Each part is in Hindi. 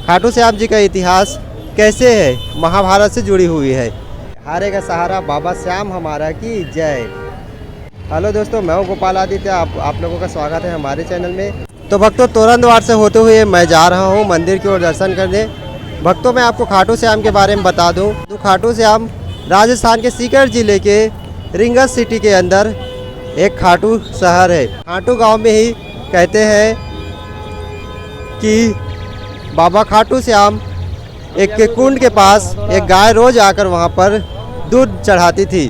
खाटू श्याम जी का इतिहास कैसे है, महाभारत से जुड़ी हुई है। हारे का सहारा बाबा श्याम हमारा की जय। हेलो दोस्तों, मैं हूं गोपाल आदित्य। आप लोगों का स्वागत है हमारे चैनल में। तो भक्तों, तोरण द्वार से होते हुए मैं जा रहा हूं मंदिर की ओर दर्शन करने। भक्तों, मैं आपको खाटू श्याम के बारे में बता दूं तो खाटू श्याम राजस्थान के सीकर जिले के रिंगस सिटी के अंदर एक खाटू शहर है। खाटू गांव में ही कहते हैं कि बाबा खाटू श्याम एक कुंड के पास एक गाय रोज आकर वहां पर दूध चढ़ाती थी।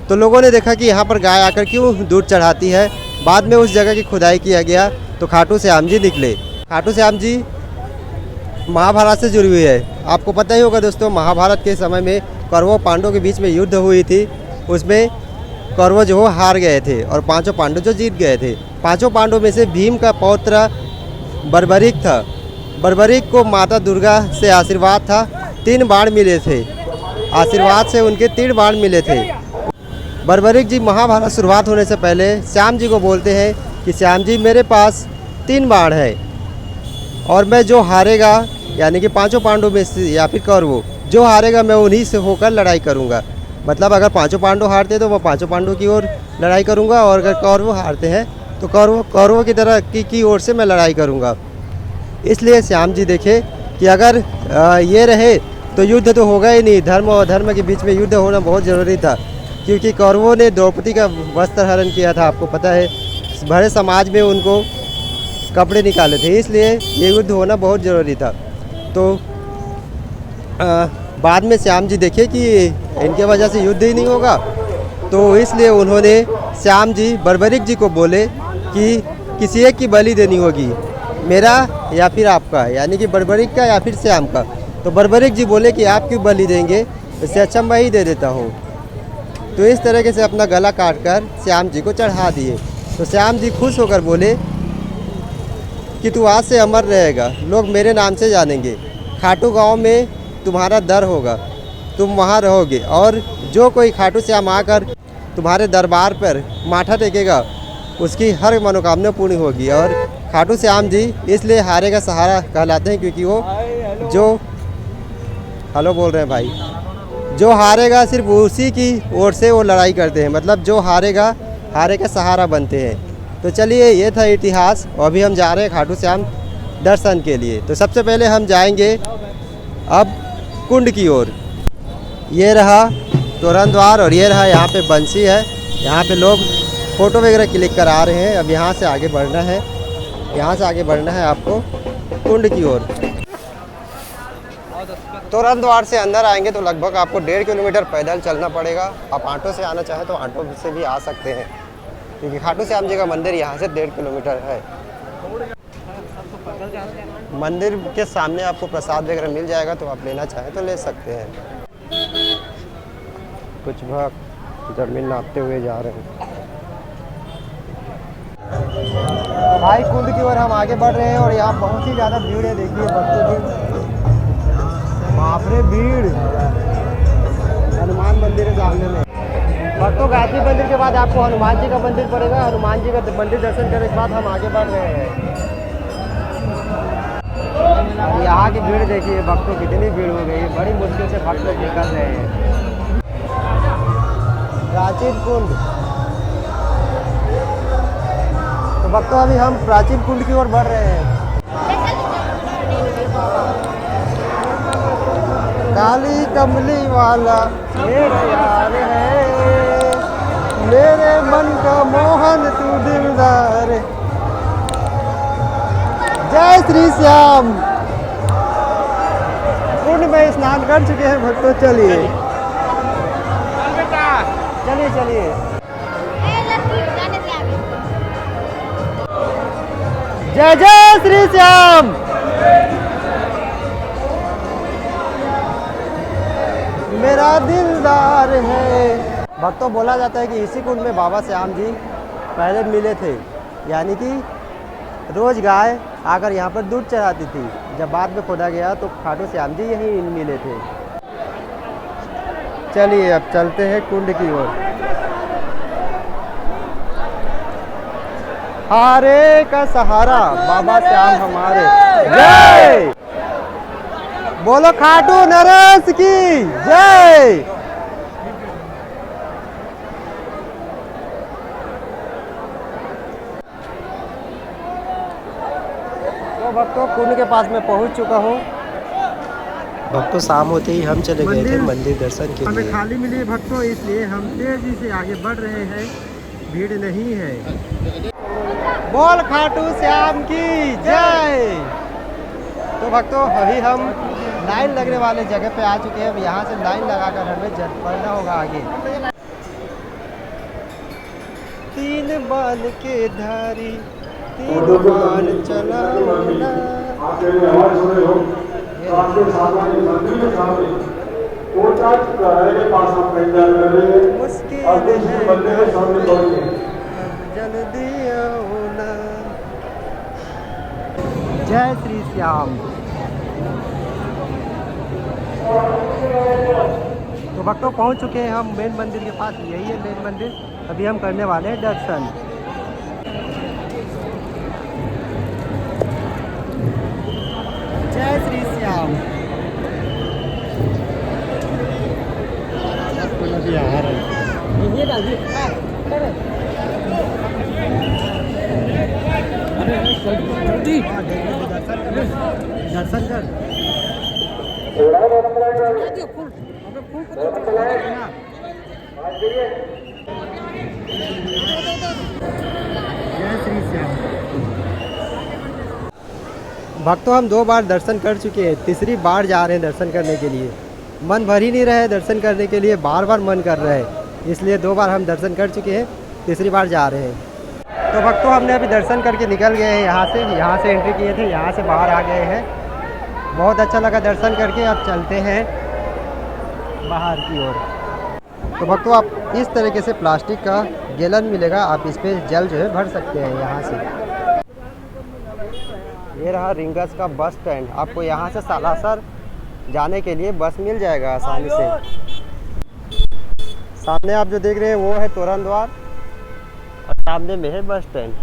तो लोगों ने देखा कि यहाँ पर गाय आकर क्यों दूध चढ़ाती है। बाद में उस जगह की खुदाई किया गया तो खाटू श्याम जी निकले। खाटू श्याम जी महाभारत से जुड़ी हुई है। आपको पता ही होगा दोस्तों, महाभारत के समय में कौरवों पांडवों के बीच में युद्ध हुई थी। उसमें कौरव जो हार गए थे और पांचों पांडव जो जीत गए थे। पांचों पांडवों में से भीम का पौत्र बर्बरीक था। बर्बरीक को माता दुर्गा से आशीर्वाद था, 3 बाण मिले थे। आशीर्वाद से उनके 3 बाण मिले थे। बर्बरीक जी महाभारत शुरुआत होने से पहले श्याम जी को बोलते हैं कि श्याम जी, मेरे पास 3 बाण है और मैं जो हारेगा, यानी कि पांचों पांडवों में से या फिर कौरवों जो हारेगा, मैं उन्हीं से होकर लड़ाई करूंगा। मतलब अगर पांचों पांडव हारते तो मैं पांचों पांडवों की ओर लड़ाई करूंगा, और अगर कौरव हारते हैं तो कौरवों की तरह की ओर से मैं लड़ाई करूंगा। इसलिए श्याम जी देखे कि अगर ये रहे तो युद्ध तो होगा ही नहीं। धर्म और धर्म के बीच में युद्ध होना बहुत ज़रूरी था, क्योंकि कौरवों ने द्रौपदी का वस्त्र हरण किया था। आपको पता है, बड़े समाज में उनको कपड़े निकाले थे, इसलिए ये युद्ध होना बहुत ज़रूरी था। तो बाद में श्याम जी देखे कि इनके वजह से युद्ध ही नहीं होगा, तो इसलिए उन्होंने श्याम जी बर्बरीक जी को बोले कि किसी एक की बलि देनी होगी, मेरा या फिर आपका, यानी कि बर्बरीक का या फिर श्याम का। तो बर्बरीक जी बोले कि आप क्यों बलि देंगे, इससे अच्छा मैं ही दे देता हूँ। तो इस तरीके से अपना गला काट कर श्याम जी को चढ़ा दिए। तो श्याम जी खुश होकर बोले कि तू आज से अमर रहेगा, लोग मेरे नाम से जानेंगे। खाटू गांव में तुम्हारा दर होगा, तुम वहां रहोगे, और जो कोई खाटू श्याम आकर तुम्हारे दरबार पर माथा टेकेगा, उसकी हर मनोकामना पूर्ण होगी। और खाटू श्याम जी इसलिए हारे का सहारा कहलाते हैं, क्योंकि वो जो हेलो बोल रहे हैं भाई, जो हारेगा सिर्फ उसी की ओर से वो लड़ाई करते हैं। मतलब जो हारेगा, हारे का सहारा बनते हैं। तो चलिए, ये था इतिहास। और अभी हम जा रहे हैं खाटू श्याम दर्शन के लिए। तो सबसे पहले हम जाएंगे अब कुंड की ओर। ये रहा तोरण द्वार और ये रहा यहाँ पे बंसी है। यहाँ पे लोग फ़ोटो वगैरह क्लिक करा रहे हैं। अब यहाँ से आगे बढ़ना है, यहाँ से आगे बढ़ना है आपको कुंड की ओर। तोरण द्वार से अंदर आएंगे तो लगभग आपको 1.5 किलोमीटर पैदल चलना पड़ेगा। आप ऑटो से आना चाहें तो ऑटो से भी आ सकते हैं, क्योंकि खाटू श्याम जी का मंदिर यहाँ से 1.5 किलोमीटर है। मंदिर के सामने आपको प्रसाद वगैरह मिल जाएगा, तो आप लेना चाहें तो ले सकते हैं। कुछ भक्त जमीन नापते हुए जा रहे हैं। भाई, कुंड की ओर हम आगे बढ़ रहे हैं और यहाँ बहुत ही ज़्यादा भीड़ है। देखिए भक्तों की, बाप रे भीड़। हनुमान मंदिर है सामने में। भक्तों, गायत्री मंदिर के बाद आपको हनुमान जी का मंदिर पड़ेगा। हनुमान जी का मंदिर दर्शन करने के बाद हम आगे बढ़ रहे हैं। यहाँ की भीड़ देखिए भक्तों, कितनी भीड़ हो गई है। बड़ी मुश्किल से भक्त लोग निकल रहे हैं। प्राचीन कुंड। तो भक्तों, अभी हम प्राचीन कुंड की ओर बढ़ रहे हैं। काली कमली वाला मेरा यार है, मेरे मन का मोहन तू दिलदार। जय श्री श्याम। कुंड में स्नान कर चुके हैं भक्तों। चलिए चलिए चलिए। जय जय श्री श्याम। मेरा दिलदार है। भक्तों, बोला जाता है कि इसी कुंड में बाबा श्याम जी पहले मिले थे, यानी कि रोज गाय आकर यहाँ पर दूध चढ़ाती थी। जब बाद में खोदा गया तो खाटू श्याम जी यहीं मिले थे। चलिए अब चलते हैं कुंड की ओर। हारे का सहारा बाबा श्याम हमारे। जय। बोलो खाटू नरेश की जय। तो भक्तों कुंड के पास में पहुंच चुका हूं। भक्तों शाम होते ही हम चले गए थे मंदिर दर्शन के लिए। हमें खाली मिली भक्तों, इसलिए हम तेजी से आगे बढ़ रहे हैं, भीड़ नहीं है। बोल खाटू श्याम की जय। तो भक्तों अभी हम लाइन लगने वाले जगह पे आ चुके हैं। अब यहाँ से लाइन लगाकर हमें जल पड़ना होगा आगे। 3 बाल के धारी 3 बाल चलाना। मुश्किल जल्दी आओ ना। जय श्री श्याम। तो भक्तों पहुंच चुके हैं हम मेन मंदिर के पास। यही है मेन मंदिर। अभी हम करने वाले हैं दर्शन। जय श्री श्याम। दर्शन कर। जय श्री श्याम। भक्तों हम 2 बार दर्शन कर चुके हैं, तीसरी बार जा रहे हैं दर्शन करने के लिए। मन भर ही नहीं रहा है दर्शन करने के लिए, बार बार मन कर रहा है, इसलिए 2 बार हम दर्शन कर चुके हैं, तीसरी बार जा रहे हैं। तो भक्तों हमने अभी दर्शन करके निकल गए हैं यहाँ से एंट्री किए थे, यहाँ से बाहर आ गए हैं। बहुत अच्छा लगा दर्शन करके। अब चलते हैं बाहर की ओर। तो भक्तों आप इस तरीके से प्लास्टिक का गैलन मिलेगा, आप इस पर जल जो है भर सकते हैं यहाँ से। ये रहा रिंगस का बस स्टैंड। आपको यहाँ से सालासर जाने के लिए बस मिल जाएगा आसानी से। सामने आप जो देख रहे हैं वो है तोरण द्वार और सामने में है बस स्टैंड।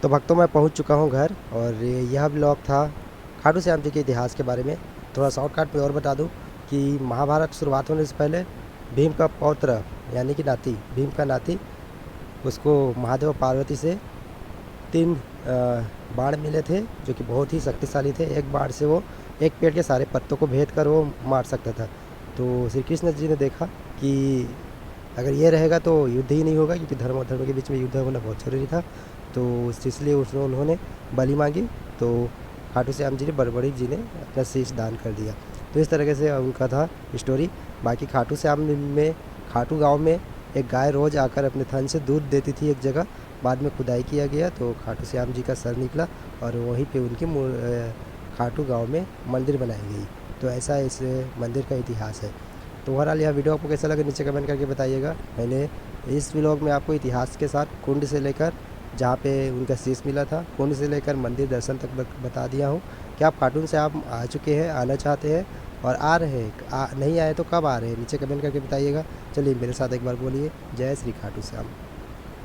तो भक्तों मैं पहुँच चुका हूँ घर, और यह ब्लॉग था खाटू श्याम जी के इतिहास के बारे में। थोड़ा शॉर्टकट में और बता दूँ कि महाभारत शुरुआत होने से पहले भीम का पौत्र यानी कि नाती, भीम का नाती, उसको महादेव और पार्वती से 3 बाण मिले थे जो कि बहुत ही शक्तिशाली थे। एक बाण से वो एक पेड़ के सारे पत्तों को भेद कर वो मार सकता था। तो श्री कृष्ण जी ने देखा कि अगर ये रहेगा तो युद्ध ही नहीं होगा, क्योंकि धर्म और धर्म के बीच में युद्ध होना बहुत जरूरी था। तो इसलिए उन्होंने बलि मांगी, तो खाटू श्याम जी ने बड़बड़ी जी ने अपना शीश दान कर दिया। तो इस तरीके से उनका था स्टोरी। बाकी खाटू श्याम में खाटू गांव में एक गाय रोज़ आकर अपने थन से दूध देती थी एक जगह। बाद में खुदाई किया गया तो खाटू श्याम जी का सर निकला और वहीं पे उनकी खाटू गांव में मंदिर बनाई गई। तो ऐसा इस मंदिर का इतिहास है। तो ओवरऑल यह वीडियो आपको कैसा लगा नीचे कमेंट करके बताइएगा। मैंने इस व्लॉग में आपको इतिहास के साथ कुंड से लेकर जहाँ पे उनका शीश मिला था, कुंड से लेकर मंदिर दर्शन तक बता दिया हूँ। क्या आप खाटू से आप आ चुके हैं, आना चाहते हैं और आ रहे हैं, नहीं आए तो कब आ रहे हैं नीचे कमेंट करके बताइएगा। चलिए मेरे साथ एक बार बोलिए, जय श्री खाटू श्याम।